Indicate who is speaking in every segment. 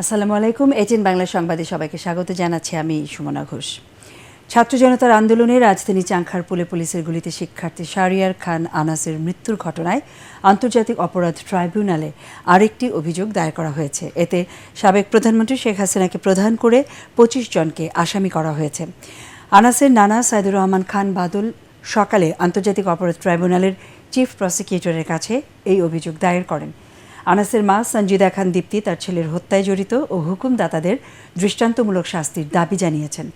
Speaker 1: আসসালামু আলাইকুম। এটিএন বাংলা সংবাদে সবাইকে স্বাগত জানাচ্ছি আমি সুমনা ঘোষ। ছাত্র জনতার আন্দোলনে রাজধানী চাংখারপুলে পুলিশের গুলিতে শিক্ষার্থী শাহরিয়ার খান আনাসের মৃত্যুর ঘটনায় আন্তর্জাতিক অপরাধ ট্রাইব্যুনালে আরেকটি অভিযোগ দায়ের করা হয়েছে। এতে সাবেক প্রধানমন্ত্রী শেখ হাসিনাকে প্রধান করে ২৫ জনকে আসামি করা হয়েছে। আনাসের নানা সাইদুর রহমান খান বাদল সকালে আন্তর্জাতিক অপরাধ ট্রাইব্যুনালের চিফ প্রসিকিউটরের কাছে এই অভিযোগ দায়ের করেন। আনাসের মা সঞ্জিদা খান দীপ্তি তার ছেলের হত্যায় জড়িত ও হুকুমদাতাদের দৃষ্টান্তমূলক শাস্তির দাবি জানিয়েছেন।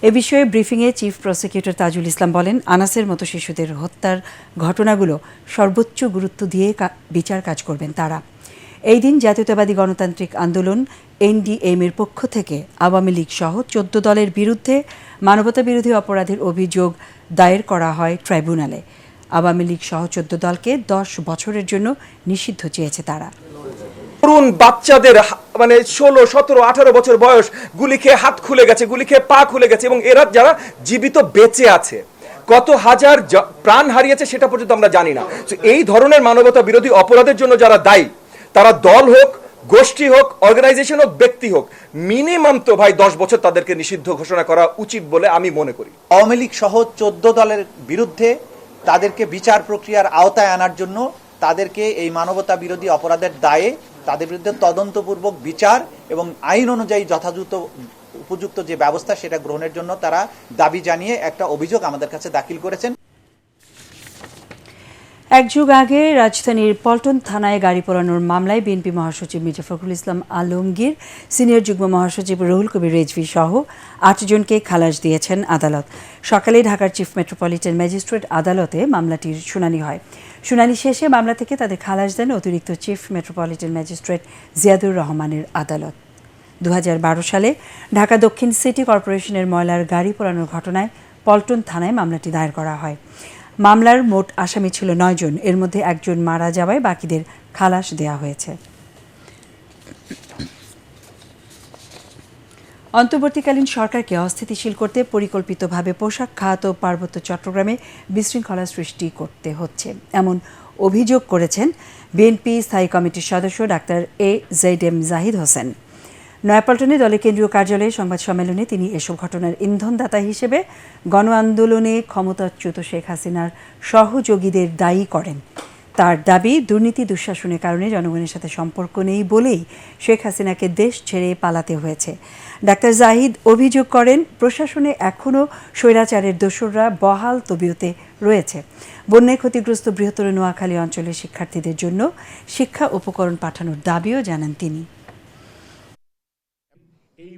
Speaker 1: এ বিষয়ে ব্রিফিংয়ে চিফ প্রসিকিউটর তাজুল ইসলাম বলেন, আনাসের মতো শিশুদের হত্যার ঘটনাগুলো সর্বোচ্চ গুরুত্ব দিয়ে বিচার কাজ করবেন তারা। এই দিন জাতীয়তাবাদী গণতান্ত্রিক আন্দোলন এনডিএম-এর পক্ষ থেকে আওয়ামী লীগ সহ ১৪ দলের বিরুদ্ধে মানবতাবিরোধী অপরাধের অভিযোগ দায়ের করা হয় ট্রাইব্যুনালে। আওয়ামী লীগ সহ ১৪ দলকে ১০ বছরের জন্য নিষিদ্ধ চেয়েছে তারা।
Speaker 2: তরুণ বাচ্চাদের ১৬, ১৭, ১৮ বছর বয়স গুলি খেয়ে হাত খুলে গেছে, গুলি খেয়ে পা খুলে গেছে, এবং এরা যারা জীবিত বেঁচে আছে, কত হাজার প্রাণ হারিয়েছে সেটা পর্যন্ত আমরা জানি না। এই ধরনের মানবতা বিরোধী অপরাধের জন্য যারা দায়ী, তারা দল হোক, গোষ্ঠী হোক, অর্গানাইজেশন হোক, ব্যক্তি হোক, মিনিমাম তো ভাই ১০ বছর তাদেরকে নিষিদ্ধ ঘোষণা করা উচিত বলে আমি মনে করি।
Speaker 3: আওয়ামী লীগ সহ ১৪ দলের বিরুদ্ধে তাদেরকে বিচার প্রক্রিয়ার আওতায় আনার জন্য তাদেরকে এই মানবতা বিরোধী অপরাধের দায়ে তাদের বিরুদ্ধে তদন্তপূর্বক বিচার এবং আইন অনুযায়ী যথাযথ উপযুক্ত যে ব্যবস্থা সেটা গ্রহণের জন্য তারা দাবি জানিয়ে একটা অভিযোগ আমাদের কাছে দাখিল করেছেন।
Speaker 1: এক যুগ আগে রাজধানীর পল্টন থানায় গাড়ি পোড়ানোর মামলায় বিএনপি মহাসচিব মির্জা ফখরুল ইসলাম আলমগীর, সিনিয়র যুগ্ম মহাসচিব রুহুল কবির রেজভী সহ ৮ জনকে খালাস দিয়েছেন আদালত। সকালে ঢাকার চিফ মেট্রোপলিটন ম্যাজিস্ট্রেট আদালতে মামলাটির শুনানি হয়। শুনানি শেষে মামলা থেকে তাদের খালাস দেন অতিরিক্ত চিফ মেট্রোপলিটন ম্যাজিস্ট্রেট জিয়াদুর রহমানের আদালত। ২০১২ সালে ঢাকা দক্ষিণ সিটি কর্পোরেশনের ময়লার গাড়ি পোড়ানোর ঘটনায় পল্টন থানায় মামলাটি দায়ের করা হয়। মামলার মোট আসামি ছিল ৯ জন, এর মধ্যে একজন মারা যাওয়ায় বাকিদের খালাস দেওয়া হয়েছে। অন্তর্বর্তীকালীন সরকারকে অস্থিতিশীল করতে পরিকল্পিতভাবে পোশাক খাত ও পার্বত্য চট্টগ্রামে বিশৃঙ্খলা সৃষ্টি করতে হচ্ছে, এমন অভিযোগ করেছেন বিএনপি স্থায়ী কমিটির সদস্য ডাক্তার AZM জাহিদ হোসেন। নয়াপল্টনে দলের কেন্দ্রীয় কার্যালয়ে সংবাদ সম্মেলনে তিনি এসব ঘটনার ইন্ধনদাতা হিসেবে গণ আন্দোলনে ক্ষমতাচ্যুত শেখ হাসিনার সহযোগীদের দায়ী করেন। তার দাবি, দুর্নীতি দুঃশাসনের কারণে জনগণের সাথে সম্পর্ক নেই বলেই শেখ হাসিনাকে দেশ ছেড়ে পালাতে হয়েছে। ডাক্তার জাহিদ অভিযোগ করেন, প্রশাসনে এখনও স্বৈরাচারের দোসররা বহাল তবিয়তে রয়েছে। বন্যায় ক্ষতিগ্রস্ত বৃহত্তর নোয়াখালী অঞ্চলের শিক্ষার্থীদের জন্য শিক্ষা উপকরণ পাঠানোর দাবিও জানান তিনি।
Speaker 4: এই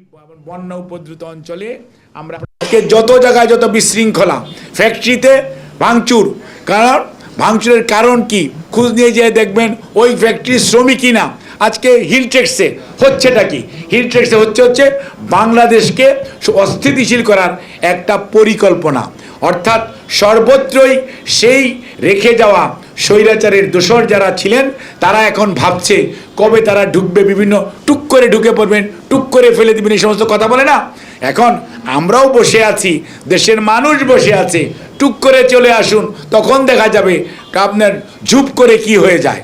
Speaker 4: বন্যা উপদ্রুত অঞ্চলে আমরা যত জায়গায় যত বিশৃঙ্খলা, ফ্যাক্টরিতে ভাঙচুর, কারণ ভাঙচুরের কারণ কি খোঁজ নিয়ে যেয়ে দেখবেন ওই ফ্যাক্টরির শ্রমিকই না। আজকে হিলট্রেক্সে হচ্ছেটা কি? হিলট্রেক্সে হচ্ছে বাংলাদেশকে অস্থিতিশীল করার একটা পরিকল্পনা, অর্থাৎ সর্বত্রই সেই রেখে যাওয়া স্বৈরাচারের দোসর যারা ছিলেন তারা এখন ভাবছে কবে তারা ঢুকবে, বিভিন্ন টুক করে ঢুকে পড়বেন, টুক করে ফেলে দিবেন, এই সমস্ত কথা বলে না। এখন আমরাও বসে আছি, দেশের মানুষ বসে আছে, টুক করে চলে আসুন, তখন দেখা যাবে আপনার ঝুপ করে কি হয়ে যায়।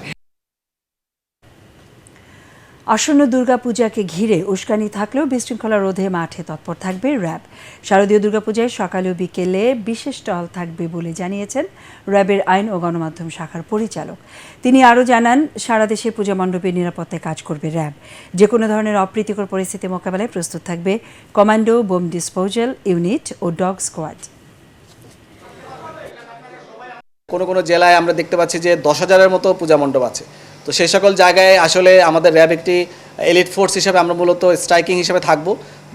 Speaker 1: আসন্ন দুর্গাপূজাকে ঘিরে উস্কানি থাকলেও বিশৃঙ্খলা রোধে মাঠে তৎপর থাকবে র্যাব। শারদীয় দুর্গাপূজায় সকালে ও বিকেলে বিশেষ টহল থাকবে বলে জানিয়েছেন র্যাবের আইন ও গণমাধ্যম শাখার পরিচালক। তিনি আরও জানান, সারা দেশে পূজা মণ্ডপের নিরাপত্তায় কাজ করবে র্যাব। যে কোনো ধরনের অপ্রীতিকর পরিস্থিতি মোকাবেলায় প্রস্তুত থাকবে কমান্ডো, বোম ডিসপোজাল ইউনিট ও ডগ স্কোয়াড।
Speaker 5: কোনো জেলায় আমরা দেখতে পাচ্ছি যে ১০,০০০-এর মতো পূজা মণ্ডপ আছে। তো সেই সকল জায়গায় আসলে আমাদের র্যাব একটি এলিট ফোর্স হিসেবে আমরা মূলত স্ট্রাইকিং হিসেবে থাকব।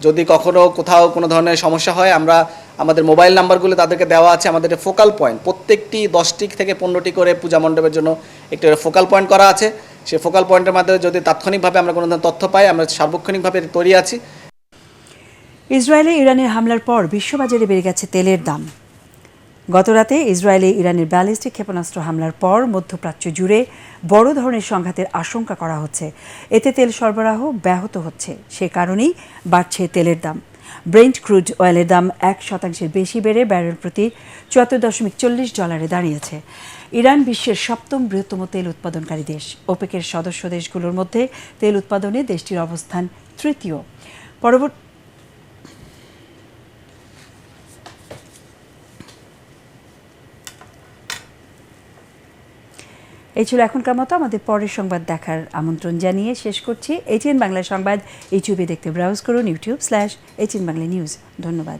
Speaker 5: যদি কখনও কোথাও কোনো ধরনের সমস্যা হয়, আমরা আমাদের মোবাইল নাম্বারগুলো তাদেরকে দেওয়া আছে, আমাদের ফোকাল পয়েন্ট প্রত্যেকটি 10টি থেকে 15টি করে পূজা মণ্ডপের জন্য একটি ফোকাল পয়েন্ট করা আছে। সেই ফোকাল পয়েন্টের মাধ্যমে যদি তাৎক্ষণিকভাবে আমরা কোনো ধরনের তথ্য পাই, আমরা সার্বক্ষণিকভাবে তৈরি আছি।
Speaker 1: ইসরায়েলে ইরানের হামলার পর বিশ্ববাজারে বেড়ে গেছে তেলের দাম। গতরাতে ইসরায়েলে ইরানের ব্যালিস্টিক ক্ষেপণাস্ত্র হামলার পর মধ্যপ্রাচ্য জুড়ে বড় ধরনের সংঘাতের আশঙ্কা করা হচ্ছে। এতে তেল সরবরাহ ব্যাহত হচ্ছে, সে কারণেই বাড়ছে তেলের দাম। ব্রেন্ট ক্রুড অয়েলের দাম 1% বেশি বেড়ে ব্যারেল প্রতি $74.40 দাঁড়িয়েছে। ইরান বিশ্বের 7ম বৃহত্তম তেল উৎপাদনকারী দেশ। ওপেকের সদস্য দেশগুলোর মধ্যে তেল উৎপাদনে দেশটির অবস্থান তৃতীয়। এই ছিল এখনকার মতো। আমাদের পরের সংবাদ দেখার আমন্ত্রণ জানিয়ে শেষ করছি। ATN বাংলা সংবাদ ইউটিউবে দেখতে ব্রাউজ করুন youtube/ATN Bangla News। ধন্যবাদ।